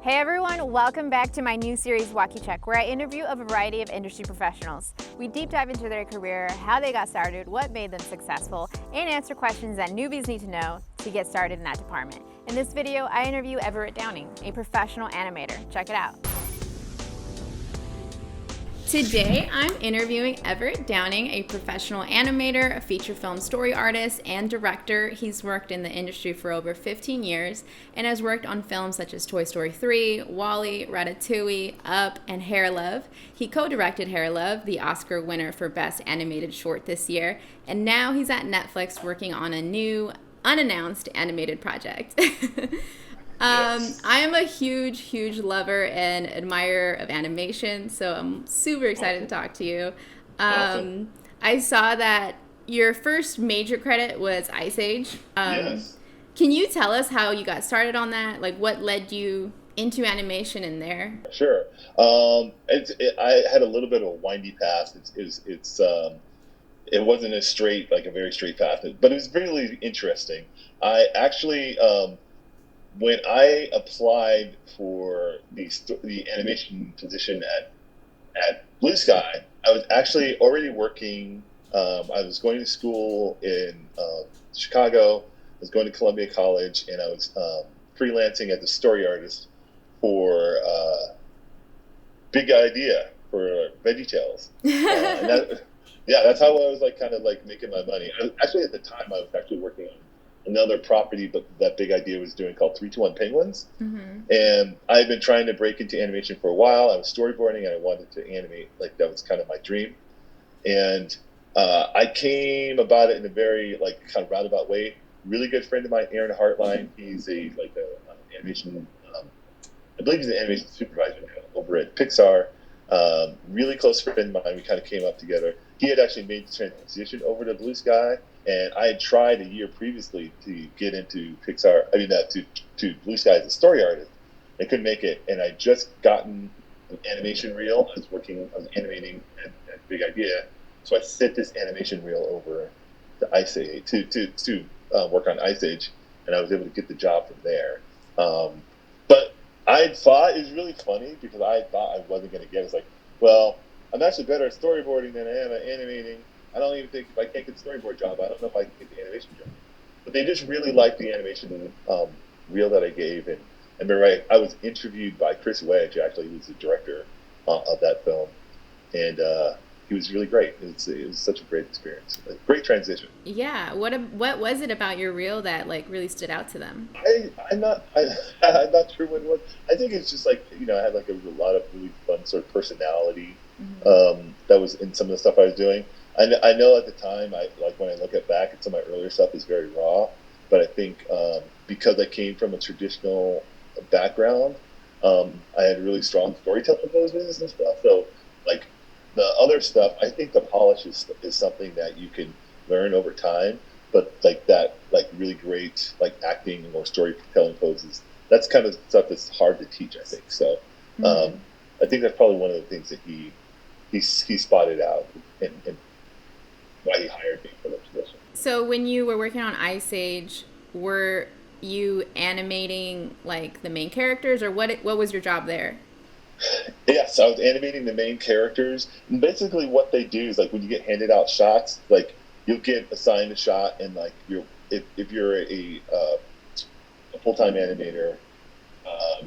Hey everyone, welcome back to my new series, Walkie Check, where I interview a variety of industry professionals. We deep dive into their career, how they got started, what made them successful, and answer questions that newbies need to know to get started in that department. In this video, I interview Everett Downing, a professional animator. Check it out. Today, I'm interviewing Everett Downing, a professional animator, a feature film story artist, and director. He's worked in the industry for over 15 years and has worked on films such as Toy Story 3, WALL-E, Ratatouille, Up, and Hair Love. He co-directed Hair Love, the Oscar winner for Best Animated Short this year, and now he's at Netflix working on a new, unannounced animated project. I am a huge lover and admirer of animation, so I'm super excited to talk to you. I saw that your first major credit was Ice Age. Yes. Can you tell us how you got started on that? Like, what led you into animation in there? Sure. I had a little bit of a windy past. It wasn't a straight, like a very straight path, but it was really interesting. I actually, when I applied for the animation position at Blue Sky, I was actually already working. I was going to school in Chicago. I was going to Columbia College, and I was freelancing as a story artist for Big Idea for VeggieTales. That's how I was like kind of like making my money. Actually, at the time, I was actually working on another property, but that Big Idea was doing called 321 Penguins. Mm-hmm. And I had been trying to break into animation for a while. I was storyboarding and I wanted to animate. Like that was kind of my dream. And I came about it in a very like kind of roundabout way. Really good friend of mine, Aaron Hartline. He's an animation, I believe he's an animation supervisor now over at Pixar. Really close friend of mine. We kind of came up together. He had actually made the transition over to Blue Sky. And I had tried a year previously to get into Pixar, to Blue Sky as a story artist. I couldn't make it. And I'd just gotten an animation reel. I was animating at Big Idea. So I sent this animation reel over to Ice Age, to work on Ice Age. And I was able to get the job from there. But I thought it was really funny because I thought I wasn't going to get it. It's like, well, I'm actually better at storyboarding than I am at animating. I don't even think if I can't get the storyboard job, I don't know if I can get the animation job. But they just really liked the animation reel that I gave. And I remember I was interviewed by Chris Wedge, actually, who's the director of that film. And he was really great. It was such a great experience. A great transition. Yeah. What was it about your reel that like really stood out to them? I'm not sure what it was. I think it's just like, I had like a lot of really fun sort of personality that was in some of the stuff I was doing. I know at the time, when I look back at some of my earlier stuff, is very raw. But I think because I came from a traditional background, I had really strong storytelling abilities and stuff. So, like the other stuff, I think the polish is something that you can learn over time. But like that, like really great, like acting or storytelling poses, that's kind of stuff that's hard to teach. I think so. I think that's probably one of the things that he spotted out and why he hired me for the position. So when you were working on Ice Age, were you animating like the main characters, or what was your job there? Yes, I was animating the main characters. And basically what they do is like when you get handed out shots, like you'll get assigned a shot, and like if you're a full-time animator,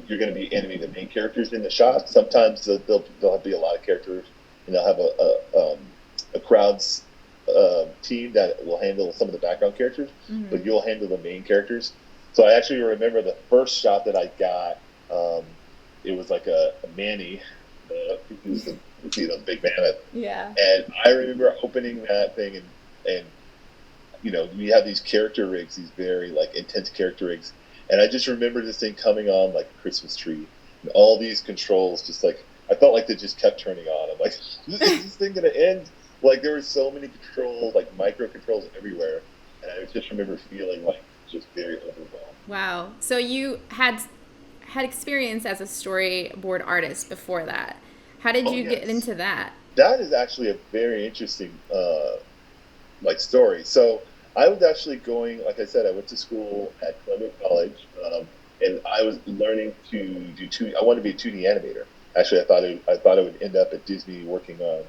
you're going to be animating the main characters in the shot. Sometimes there'll be a lot of characters, and they'll have a crowd's team that will handle some of the background characters, but you'll handle the main characters. So I actually remember the first shot that I got. It was like a Manny, he was the big mammoth. Yeah. And I remember opening that thing, and we have these character rigs, these very like intense character rigs, and I just remember this thing coming on like a Christmas tree, and all these controls just like I felt like they just kept turning on. I'm like, is this thing gonna end? Like there were so many controls, like micro controls everywhere, and I just remember feeling like just very overwhelmed. Wow. So you had experience as a storyboard artist before that. How did you get into that? That is actually a very interesting story. So I was actually going, like I said, I went to school at Columbia College, and I was learning to do two. I wanted to be a 2D animator. Actually, I thought I would end up at Disney working on.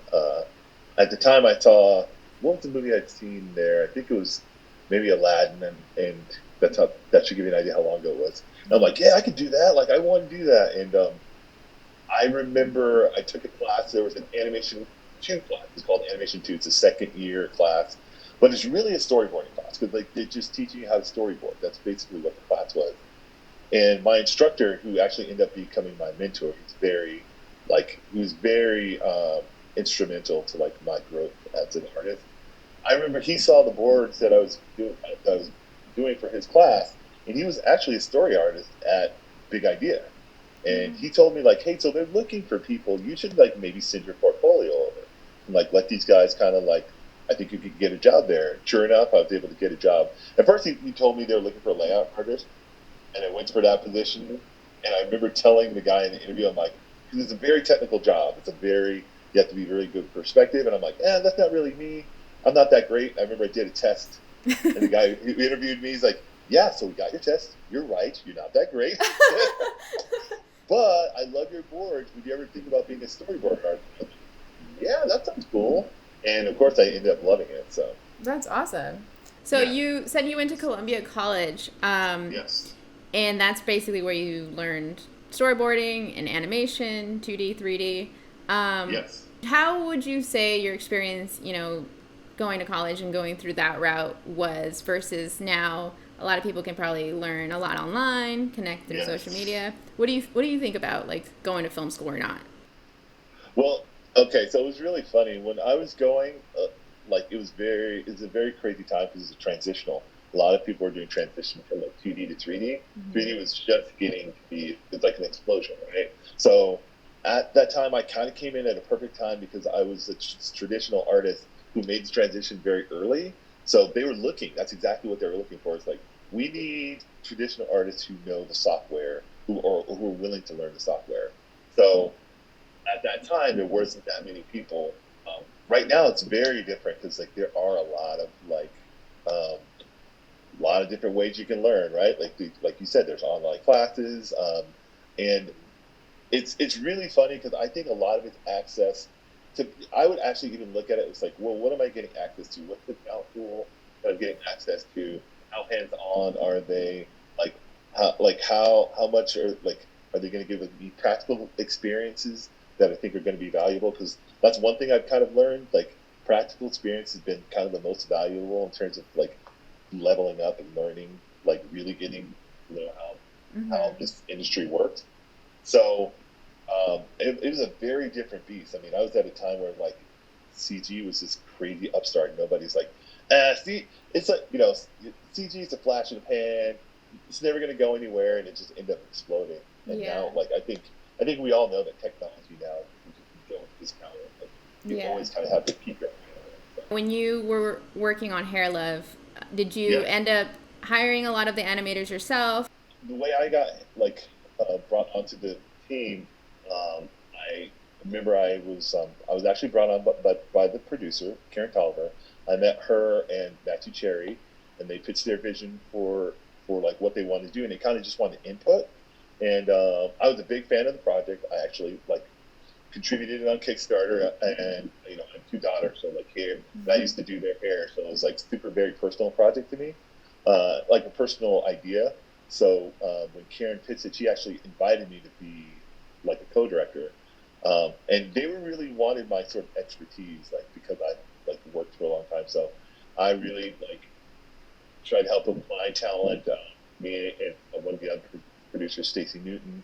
At the time, I saw what was the movie I'd seen there. I think it was maybe Aladdin, and that should give you an idea how long ago it was. And I'm like, yeah, I could do that. Like, I want to do that. And I remember I took a class. There was an animation two class. It's called Animation Two. It's a second year class, but it's really a storyboarding class because like they're just teaching you how to storyboard. That's basically what the class was. And my instructor, who actually ended up becoming my mentor, he was very instrumental to like my growth as an artist. I remember he saw the boards that I was doing for his class, and he was actually a story artist at Big Idea. And he told me like, hey, so they're looking for people. You should like maybe send your portfolio over and like let these guys kind of like. I think you could get a job there. Sure enough, I was able to get a job. At first, he told me they were looking for a layout artist, and I went for that position. And I remember telling the guy in the interview, I'm like, because it's a very technical job. You have to be very good perspective. And I'm like, that's not really me. I'm not that great. I remember I did a test, and the guy who interviewed me, he's like, yeah, so we got your test. You're right. You're not that great. But I love your boards. Would you ever think about being a storyboard artist? Like, yeah, that sounds cool. And of course, I ended up loving it. So that's awesome. So yeah. You said you went to Columbia College. Yes. And that's basically where you learned storyboarding and animation, 2D, 3D. Yes. How would you say your experience, going to college and going through that route was versus now? A lot of people can probably learn a lot online, connect through social media. What do you think about like going to film school or not? Well, okay, so it was really funny when I was going. Like it was a very crazy time because it's a transitional. A lot of people were doing transition from like 2D to 3D. 3D was just getting to be, it's like an explosion, right? So at that time, I kind of came in at a perfect time because I was a traditional artist who made the transition very early. So they were looking, that's exactly what they were looking for. It's like, we need traditional artists who know the software, who are willing to learn the software. So at that time, there wasn't that many people. Right now, it's very different because like there are a lot of a lot of different ways you can learn, right? Like you said, there's online classes, and it's really funny because I think a lot of it's access to. I would actually even look at it as like, well, what am I getting access to? What's the talent pool that I'm getting access to? How hands on are they? How much are they going to give me practical experiences that I think are going to be valuable? Because that's one thing I've kind of learned. Like practical experience has been kind of the most valuable in terms of like leveling up and learning, like really getting how this industry works. So it was a very different beast. I mean, I was at a time where like CG was this crazy upstart. Nobody's like, see, it's like CG is a flash in the pan. It's never going to go anywhere, and it just ended up exploding. And now, like I think we all know that technology now you just don't discount it. Like, you always kind of have to keep your eye on it. When you were working on Hair Love, did you end up hiring a lot of the animators yourself? The way I got brought onto the team, I remember I was actually brought on by the producer Karen Tolliver. I met her and Matthew Cherry, and they pitched their vision for like what they wanted to do, and they kind of just wanted input. And I was a big fan of the project. I actually like contributed it on Kickstarter, and I have two daughters, so like hair. And I used to do their hair, so it was like super very personal project to me, like a personal idea. So when Karen pitched it, she actually invited me to be like a co-director, and they were really wanted my sort of expertise, like because I like worked for a long time. So I really like tried to help them find talent. Me and one of the other producers, Stacey Newton,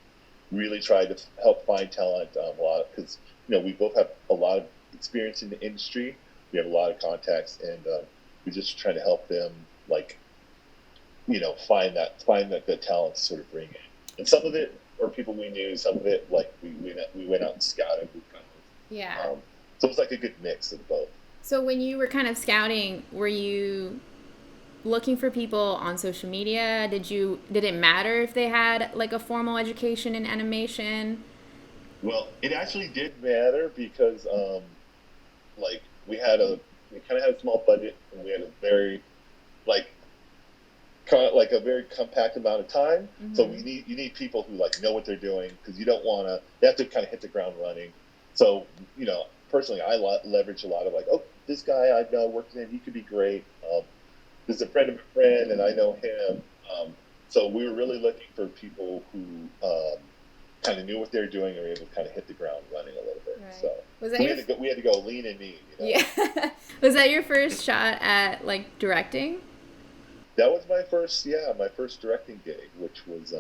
really tried to help find talent a lot because we both have a lot of experience in the industry. We have a lot of contacts, and we're just trying to help them like find that good talent to sort of bring in. And some of it are people we knew. Some of it like we went out and scouted. So it was like a good mix of both. So when you were kind of scouting, were you looking for people on social media? Did it matter if they had like a formal education in animation? Well, it actually did matter because like we kind of had a small budget, and we had a very like like a very compact amount of time. So Mm-hmm. you need people who like know what they're doing, because you don't want to, they have to kind of hit the ground running. So, personally, I leverage a lot of like, oh, this guy I know works in, he could be great. This is a friend of a friend, and I know him. So we were really looking for people who kind of knew what they were doing and were able to kind of hit the ground running a little bit. Right. So Was that we had to go lean and mean. Yeah. Was that your first shot at like directing? That was my first directing gig, which was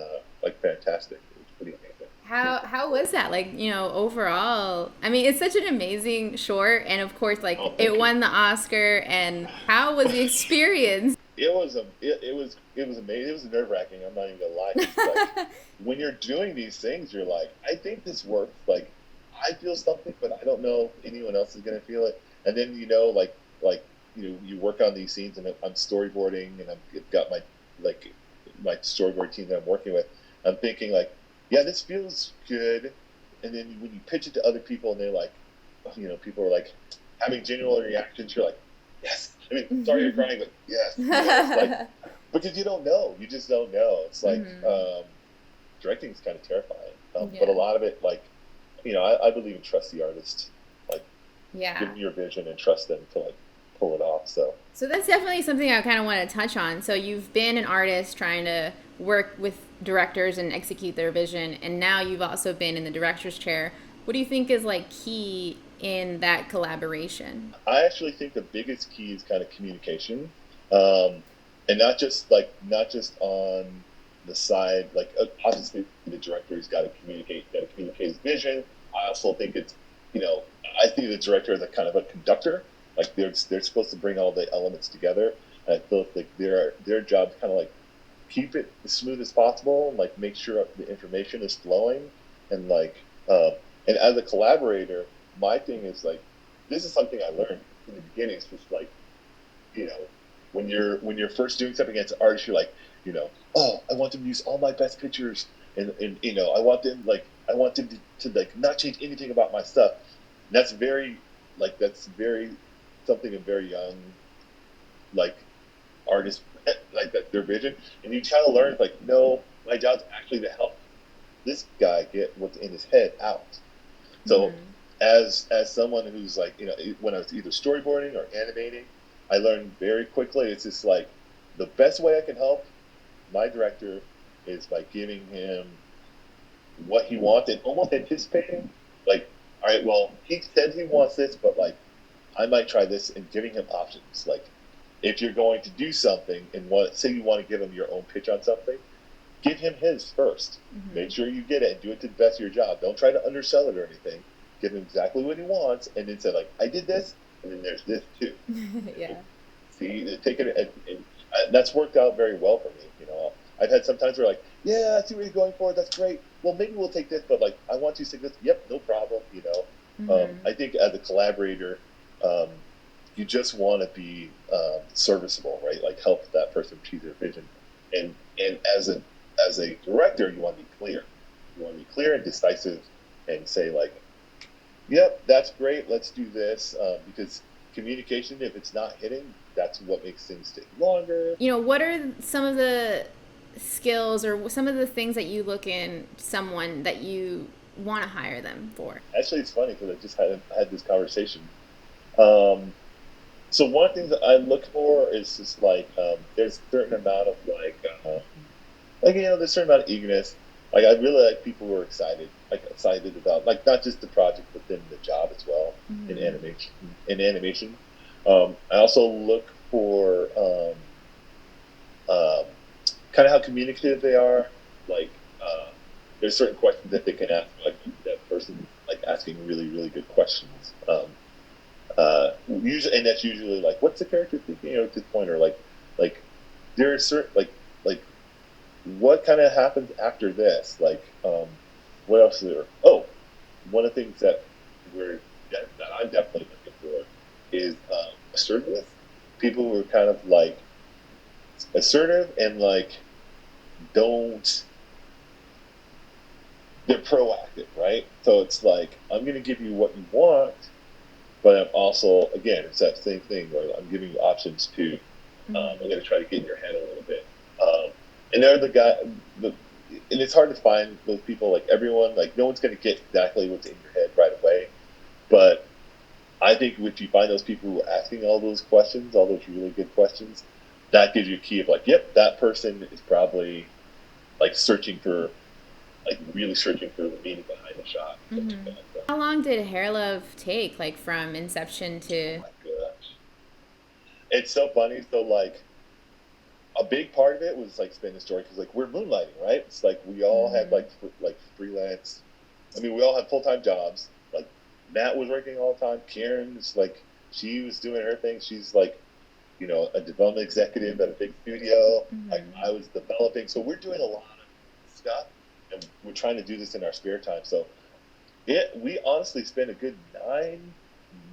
like fantastic. It was pretty amazing. How was that? Like, overall, I mean, it's such an amazing short, and of course, like Oh, it thank you. won the Oscar. And how was the experience? It was amazing. It was nerve wracking. I'm not even gonna lie. 'Cause, like, when you're doing these things, you're like, I think this works. Like, I feel something, but I don't know if anyone else is gonna feel it. And then you work on these scenes, and I'm storyboarding, and I've got like my storyboard team that I'm working with. I'm thinking like, yeah, this feels good. And then when you pitch it to other people, and they're like, people are like having genuine reactions, you're like, yes. I mean, sorry you're crying, but yes. Like, because you don't know. You just don't know. It's like, directing is kind of terrifying. Yeah. But a lot of it, like, I believe in trust the artist. Like, Yeah. give them your vision and trust them to, like, pull it off. So that's definitely something I kind of want to touch on. So you've been an artist trying to work with directors and execute their vision, and now you've also been in the director's chair. What do you think is like key in that collaboration? I actually think the biggest key is kind of communication, um, and not just on the side. Like, obviously, the director's got to communicate his vision. I also think I think the director is a kind of a conductor. Like, they're supposed to bring all the elements together. And I feel like their job is kind of like keep it as smooth as possible, and like make sure the information is flowing, and like and as a collaborator, my thing is like, this is something I learned in the beginning. It's just like, you know, when you're first doing something against an artist, you're like, oh, I want them to use all my best pictures, and I want them to like not change anything about my stuff. And that's very something a very young like artist like that, their vision. And you kind of learn like, no, my job's actually to help this guy get what's in his head out. So as someone who's like, when I was either storyboarding or animating, I learned very quickly, it's just like the best way I can help my director is by giving him what he wants and almost anticipating, like, all right, well, he said he wants this, but like, I might try this, and giving him options. Like, if you're going to do something and say you want to give him your own pitch on something, give him his 1st. Make sure you get it and do it to the best of your job. Don't try to undersell it or anything. Give him exactly what he wants, and then say like, I did this, and then there's this too. Yeah. See, take it, and that's worked out very well for me. I've had some times where like, yeah, I see what you're going for. That's great. Well, maybe we'll take this, but like, I want you to take this. Yep, no problem. I think as a collaborator, you just want to be serviceable, right? Like, help that person achieve their vision. And as a director, you want to be clear. You want to be clear and decisive, and say like, yep, that's great. Let's do this, because communication, if it's not hitting, that's what makes things take longer. What are some of the skills or some of the things that you look in someone that you want to hire them for? Actually, it's funny because I just had this conversation. So one thing that I look for is just like, there's a certain amount of there's a certain amount of eagerness. Like, I really like people who are excited about like not just the project but then the job as well in animation. I also look for kind of how communicative they are. Like, there's certain questions that they can ask, like that person like asking really really good questions. Usually, and that's usually like, what's the character thinking at this point, or like there are certain like what kind of happens after this, like what else is there? Oh, one of the things that I'm definitely looking for is assertiveness. People who are kind of like assertive and like don't they're proactive, right? So it's like, I'm going to give you what you want, but I'm also, again, it's that same thing where I'm giving you options too. I'm going to try to get in your head a little bit. And they're the, and it's hard to find those people. Like everyone, like no one's going to get exactly what's in your head right away. But I think if you find those people who are asking all those questions, all those really good questions, that gives you a key of like, yep, that person is probably like searching for, like really searching for the meaning behind the shot. Mm-hmm. How long did Hair Love take, like from inception Oh to? my gosh, it's so funny. So like a big part of it was like spinning the story because like we're moonlighting, right? It's like we all had Mm-hmm. like freelance. I mean, we all had full time jobs. Like Matt was working all the time. Karen's like she was doing her thing. She's like a development executive at a big studio. Like Mm-hmm. I was developing, so we're doing a lot of stuff, and we're trying to do this in our spare time. So we honestly spent a good 9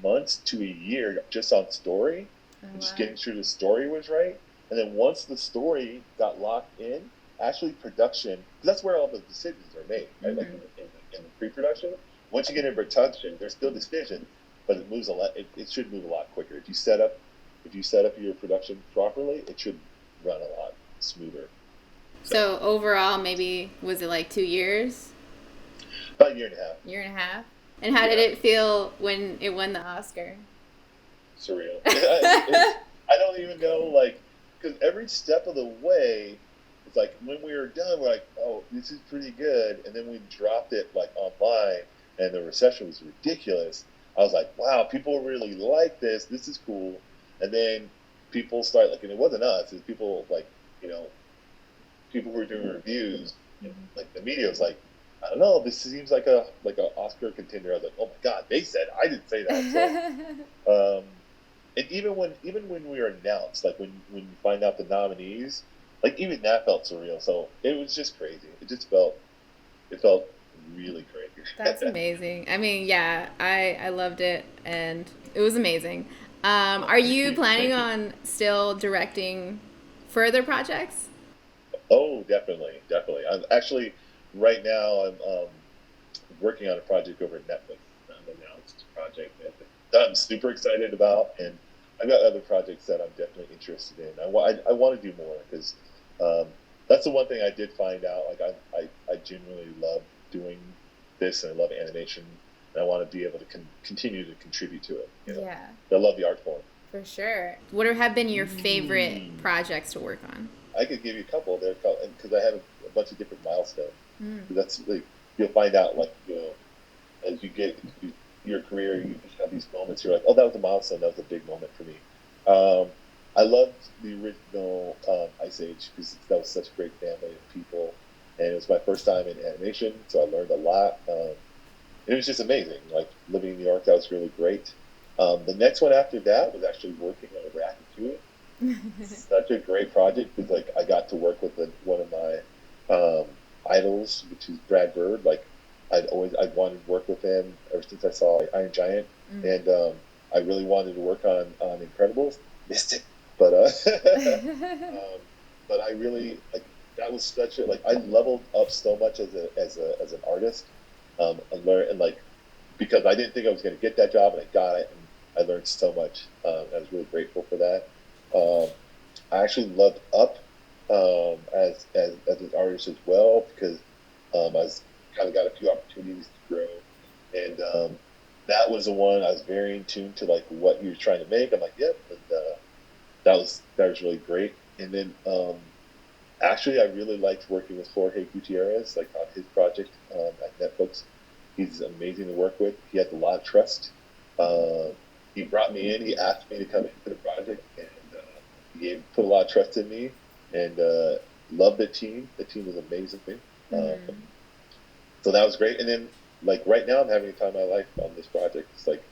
months to a year just on story Oh, and just wow. getting sure the story was right. And then once the story got locked in, actually production, because that's where all the decisions are made, right? Like Mm-hmm. in the pre-production. Once you get in production, there's still decisions, but it moves a lot. It should move a lot quicker if you set up your production properly. It should run a lot smoother. So So overall, maybe was it like 2 years, about a year and a half. year and a half? And how did Yeah, it feel when it won the Oscar? surreal. I don't even know, like, because every step of the way, it's like when we were done, we're like, oh, this is pretty good, and then we dropped it like online, and the reception was ridiculous. I was like, wow, people really like this. This is cool. And then people start like, and it wasn't us. It's people like, you know, people who were doing reviews, and like the media was like, I don't know, this seems like a Oscar contender. I was like, oh my god, they said I didn't say that. So um, and even when we were announced, like when you find out the nominees, like even that felt surreal. So it was just crazy. It felt really That's crazy. amazing. I mean, yeah, I loved it and it was amazing. Are Thank you you, planning thank you. on still directing further projects? Oh, definitely, definitely. I'm actually right now I'm working on a project over at Netflix, an announced project that I'm super excited about, and I've got other projects that I'm definitely interested in. I want to do more because um, that's the one thing I did find out. Like I genuinely love doing this, and I love animation, and I want to be able to continue to contribute to it. Yeah, I love the art form. for sure. What have been your favorite Mm. projects to work on? I could give you a couple there because I have a bunch of different milestones. Mm. That's like you'll find out like as you get into your career, you just have these moments. You're like, oh, that was a milestone. That was a big moment for me. Um, I loved the original Ice Age because that was such a great family of people, and it was my first time in animation, so I learned a lot. It was just amazing. Like living in New York, that was really great. The next one after that was actually working on a Ratatouille. Such a great project because like I got to work with one of my idols, which is Brad Bird. Like I'd wanted to work with him ever since I saw Iron Giant, Mm. and I really wanted to work on Incredibles. Missed it, but um, but I really like that was such a like I leveled up so much as an artist. I learned and like because I didn't think I was going to get that job, and I got it, and I learned so much. I was really grateful for that. Um, I actually loved Up as an artist as well because I was kind of got a few opportunities to grow, and that was the one I was very in tune to like what he was trying to make. I'm like, yep, and that was really great. And then actually, I really liked working with Jorge Gutierrez, like on his project at Netflix. He's amazing to work with. He has a lot of trust. Uh, he brought me in. He asked me to come into the project, and put a lot of trust in me. And loved the team. The team was amazing. Um, Mm-hmm. so that was great. And then, like right now, I'm having a time of my life on this project. It's like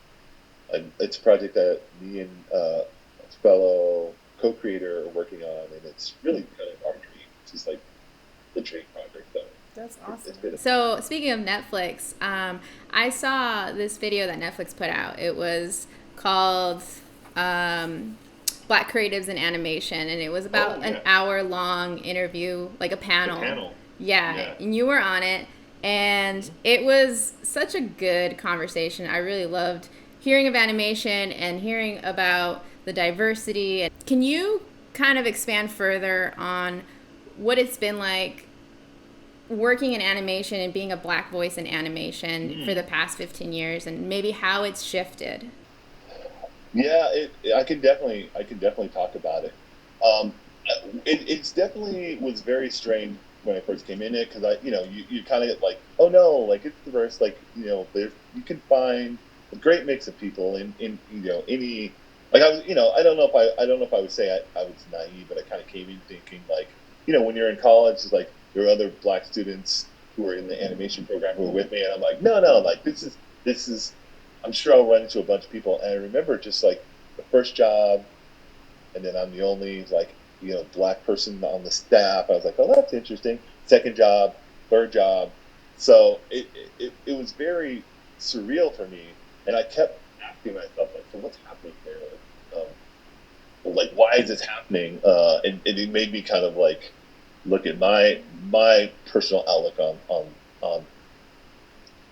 it's a project that me and a fellow co-creator are working on, and it's really kind of our dream. It's just like the dream project. So That's it's awesome. been So, speaking of Netflix, I saw this video that Netflix put out. It was called um, Black Creatives in Animation, and it was oh about an yeah, hour long interview, like a the panel. panel. Yeah, Yeah. and you were on it, and it was such a good conversation. I really loved hearing of animation and hearing about the diversity. Can you kind of expand further on what it's been like working in animation and being a Black voice in animation for the past 15 years, and maybe how it's shifted. Yeah, I can definitely talk about it. Um, it's definitely was very strange when I first came in it, because you kind of get like, oh no, like it's diverse, like there you can find a great mix of people in any, like I was, I don't know if I would say I was naive, but I kind of came in thinking like, when you're in college, it's like there are other Black students who are in the animation program who are with me, and I'm like, no, like this is I'm sure I'll run into a bunch of people. And I remember just like the first job, and then I'm the only like Black person on the staff. I was like, oh, that's interesting. Second job, third job. So it was very surreal for me, and I kept asking myself like, so what's happening here? Like why is this happening? And it made me kind of like look at my personal outlook on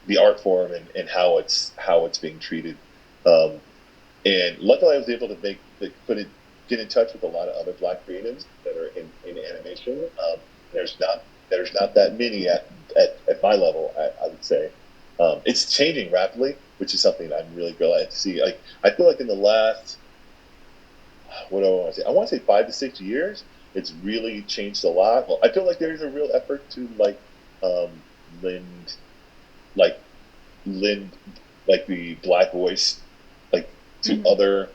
the art form, and how it's being treated. Um, and luckily, I was able to get in touch with a lot of other Black creatives that are in animation. There's not there's not that many at my level, I would say. It's changing rapidly, which is something I'm really glad to see. Like I feel like in the last, what do I want to say? I want to say 5 to 6 years, it's really changed a lot. Well, I feel like there's a real effort to um, lend like lend like the Black voice like to Mm-hmm. other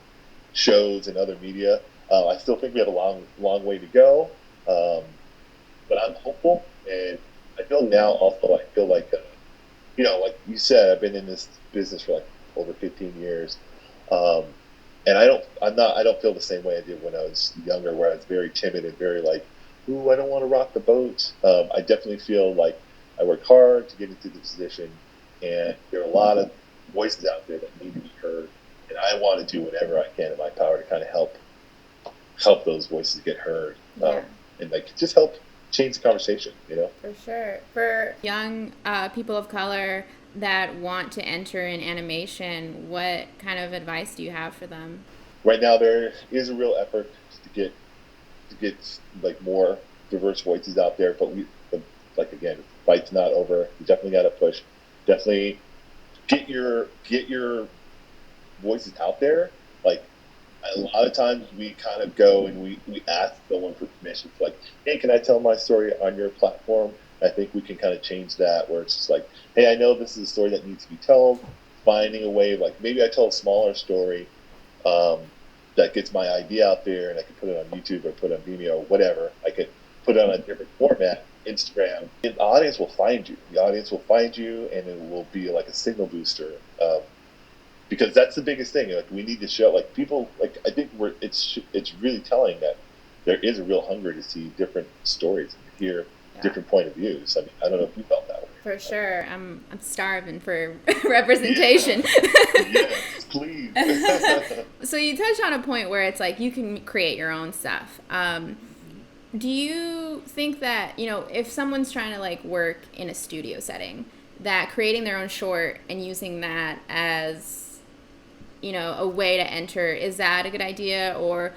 shows and other media. I still think we have a long way to go, um, but I'm hopeful, and I feel now also I feel like like you said, I've been in this business for like over 15 years, um, and I don't feel the same way I did when I was younger, where I was very timid and very like, ooh, I don't want to rock the boat. I definitely feel like I work hard to get into the position, and there are a lot of voices out there that need to be heard, and I want to do whatever I can in my power to kind of help those voices get heard, Yeah. and like just help change the conversation. For sure. For young people of color that want to enter in animation, what kind of advice do you have for them? Right now, there is a real effort to get like more diverse voices out there, but like again, the fight's not over. You definitely got to push. Definitely get your voices out there. Like a lot of times we kind of go and we ask someone for permission. It's like, hey, can I tell my story on your platform? I think we can kind of change that, where it's just like, hey, I know this is a story that needs to be told. Finding a way, like maybe I tell a smaller story, um, that gets my idea out there, and I can put it on YouTube or put it on Vimeo or whatever. I could put it on a different format, Instagram. And the audience will find you. The audience will find you, and it will be like a signal booster. Because that's the biggest thing. Like we need to show, like people, like I think it's really telling that there is a real hunger to see different stories and hear Yeah. different point of views. I mean, I don't know if you felt that way. For sure. I'm starving for representation. Yeah. Yes, please. So you touched on a point where it's like you can create your own stuff. Do you think that, if someone's trying to like work in a studio setting, that creating their own short and using that as, a way to enter, is that a good idea? Or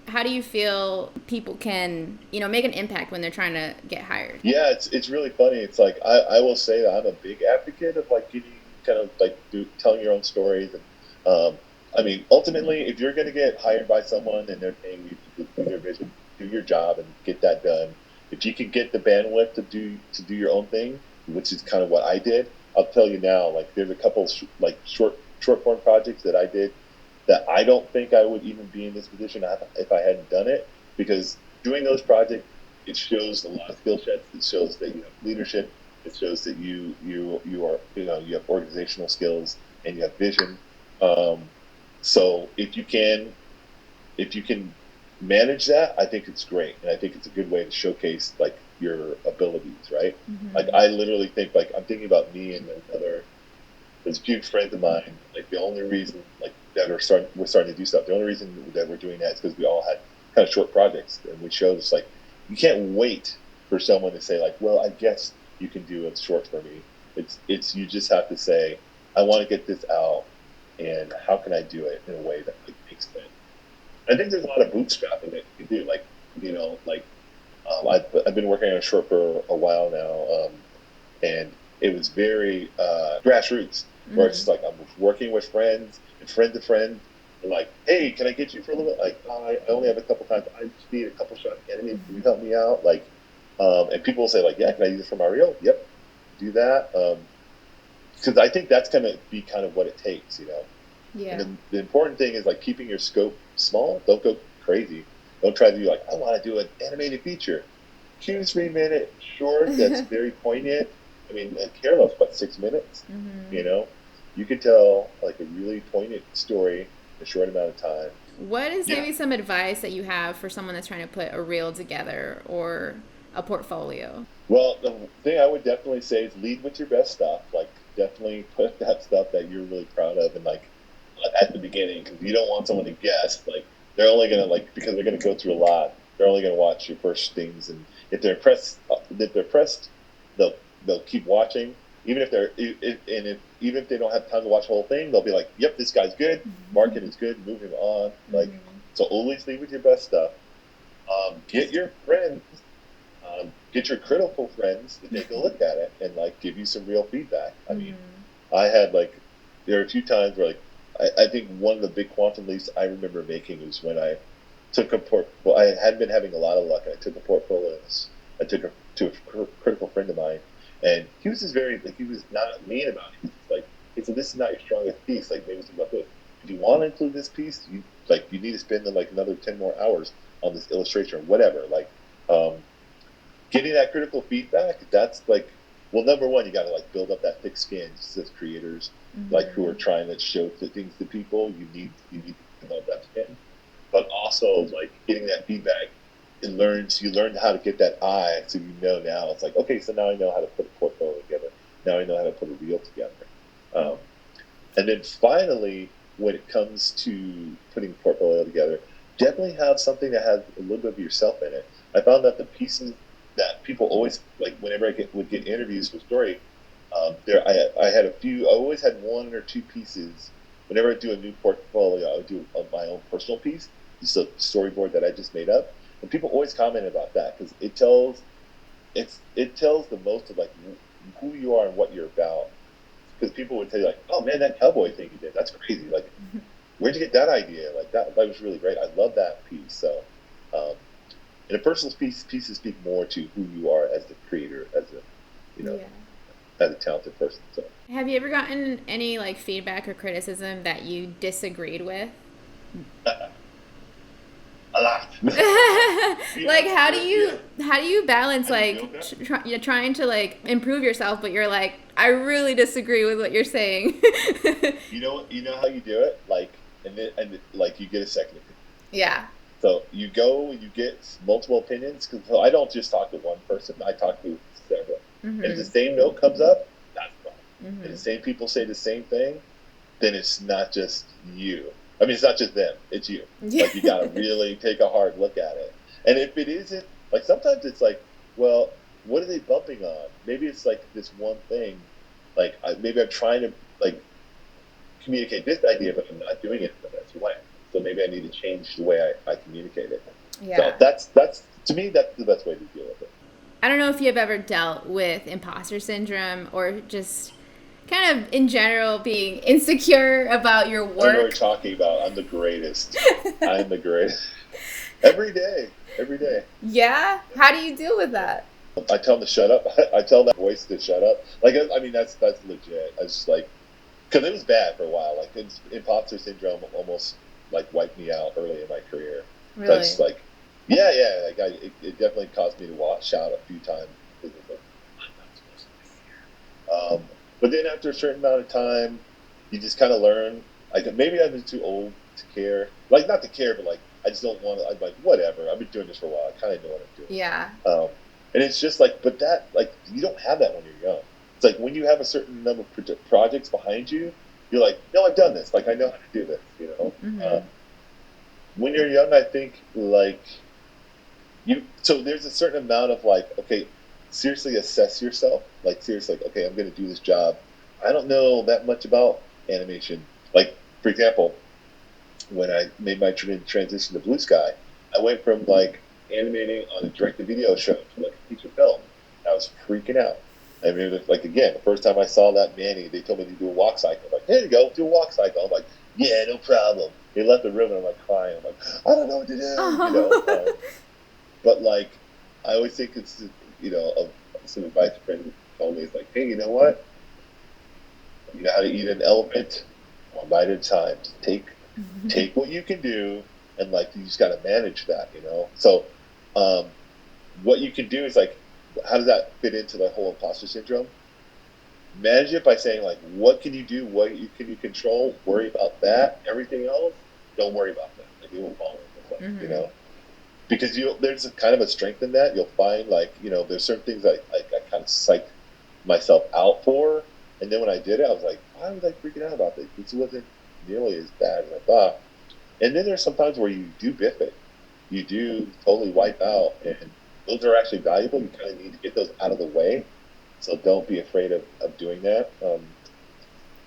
how do you feel people can, make an impact when they're trying to get hired? Yeah, it's really funny. It's like I will say that I'm a big advocate of like getting kind of like telling your own stories, and I mean ultimately, if you're going to get hired by someone and they're paying you to do their vision, do your job and get that done. If you can get the bandwidth to do your own thing, which is kind of what I did, I'll tell you now. Like there's a couple like short form projects that I did that I don't think I would even be in this position if I hadn't done it, because doing those projects, it shows a lot of skill sets. It shows that you have leadership. It shows that you are you have organizational skills and you have vision. Um, so if you can manage that, I think it's great, and I think it's a good way to showcase like your abilities, right? Like Mm-hmm. I literally think like I'm thinking about me and another there's a few friends of mine. Like the only reason like that we're starting to do stuff. The only reason that we're doing that is because we all had kind of short projects, and we showed it's like you can't wait for someone to say like, well, I guess you can do a short for me. It's you just have to say, I want to get this out, and how can I do it in a way that like makes sense. I think there's a lot of bootstrapping that you can do, like like I've been working on a short for a while now, and it was very grassroots, where it's just like I'm working with friends and friend to friend, and like, hey, can I get you for a little bit? Like, I only have a couple times. I just need a couple shots. Anime, can you help me out? Like, and people will say like, yeah, can I use it for my reel? Yep, do that. Because I think that's gonna be kind of what it takes, you know. Yeah. And then the important thing is like keeping your scope small. Don't go crazy. Don't try to do like, I want to do an animated feature. 2 3 minute short that's very poignant. I mean, Carol's about 6 minutes. You know, you could tell like a really poignant story in a short amount of time. What is maybe some advice that you have for someone that's trying to put a reel together or a portfolio? Well, the thing I would definitely say is lead with your best stuff. Like, definitely put that stuff that you're really proud of, and like at the beginning, because you don't want someone to guess. Like, they're only gonna like because they're gonna go through a lot. They're only gonna watch your first things, and if they're impressed, they'll keep watching. Even if they're even if they don't have time to watch the whole thing, they'll be like, "Yep, this guy's good. Market is good. Move him on." Like, so always lead with your best stuff. Get your friends, get your critical friends to take a look at it and like give you some real feedback. I mean, I had like there are a few times where like I think one of the big quantum leaps I remember making was when I took well, I had been having a lot of luck. I took a portfolio. I took it to a critical friend of mine, and he was just very like he was not mean about it. He was like, "Hey, so this is not your strongest piece. Like maybe think about this. If you want to include this piece, you need to spend like another 10 more hours on this illustration or whatever." Like, getting that critical feedback. That's like, well, number one, you got to like build up that thick skin just as creators, like who are trying to show the things to people. You need to develop that skin, but also like getting that feedback. You learn how to get that eye, so you know now it's like, okay, so now I know how to put a portfolio together. Now I know how to put a reel together. And then finally, when it comes to putting a portfolio together, definitely have something that has a little bit of yourself in it. I found that the pieces that people always like whenever would get interviews for story, I had a few. I always had one or two pieces. Whenever I do a new portfolio, I would do my own personal piece, just a storyboard that I just made up. And people always comment about that because it tells the most of like who you are and what you're about. Because people would tell you like, "Oh man, that cowboy thing you did, that's crazy! Like, where'd you get that idea? Like that was really great. I love that piece." So, and a personal pieces speak more to who you are as the creator, as a as a talented person. So, have you ever gotten any like feedback or criticism that you disagreed with? A lot. Like how do you balance like trying to like improve yourself, but you're like, I really disagree with what you're saying. You know how you do it, like, and like you get a second opinion. Yeah. So you go and you get multiple opinions because I don't just talk to one person. I talk to several. And if the same note comes up, that's fine. And the same people say the same thing, then it's not just you. I mean, it's not just them. It's you. Like, you got to really take a hard look at it. And if it isn't, like, sometimes it's like, well, what are they bumping on? Maybe it's like this one thing. Like, maybe I'm trying to, like, communicate this idea, but I'm not doing it in the best way. So maybe I need to change the way I communicate it. Yeah. So that's to me, that's the best way to deal with it. I don't know if you've ever dealt with imposter syndrome or just kind of in general being insecure about your work. I know what you're talking about. I'm the greatest. I'm the greatest. Every day. Yeah? How do you deal with that? I tell them to shut up. I tell that voice to shut up. Like, I mean, that's legit. I just like, because it was bad for a while. Like, imposter syndrome almost like wiped me out early in my career. Really? So I just like, yeah. Like, it definitely caused me to shout a few times. Like, I'm not supposed to be here. But then after a certain amount of time, you just kind of learn. Like, maybe I've been too old to care. Like, not to care, but like, I just don't want to. I'm like, whatever. I've been doing this for a while. I kind of know what I'm doing. Yeah. And it's just like, but that, like, you don't have that when you're young. It's like when you have a certain number of projects behind you, you're like, no, I've done this. Like, I know how to do this, you know? When you're young, I think, like, so there's a certain amount of, like, okay, seriously assess yourself. Like, seriously, like, okay, I'm going to do this job. I don't know that much about animation. Like, for example, when I made my transition to Blue Sky, I went from, like, animating on a direct-to-video show, like a feature film. I was freaking out. I mean, like, again, the first time I saw that Manny, they told me to do a walk cycle. I'm like, here you go, do a walk cycle. I'm like, yeah, no problem. He left the room and I'm like crying. I'm like, I don't know what to do, you know. But like, I always think it's, you know, some advice a friend told me is like, hey, you know what? You know how to eat an elephant? One bite at a time. Just take what you can do, and like you just got to manage that, you know. So, what you can do is like, how does that fit into the whole imposter syndrome? Manage it by saying like, what can you do? What can you control? Worry about that. Everything else, don't worry about that. Like, it will fall into place, you know. Because there's a kind of a strength in that. You'll find like, you know, there's certain things I kind of psyched myself out for, and then when I did it, I was like, why was I freaking out about this? This wasn't nearly as bad as I thought. And then there's some times where you do biff it. You do totally wipe out, and those are actually valuable. You kind of need to get those out of the way. So don't be afraid of doing that.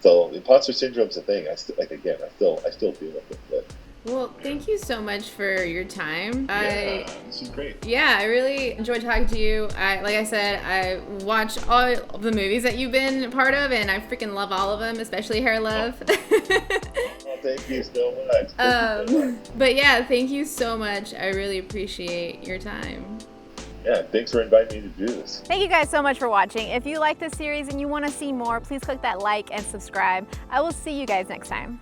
So imposter syndrome's a thing. I still deal with it. But, well, thank you so much for your time. This is great. Yeah, I really enjoyed talking to you. Like I said, I watch all of the movies that you've been part of, and I freaking love all of them, especially Hair Love. Well, thank you so much. But yeah, thank you so much. I really appreciate your time. Yeah, thanks for inviting me to do this. Thank you guys so much for watching. If you like this series and you want to see more, please click that like and subscribe. I will see you guys next time.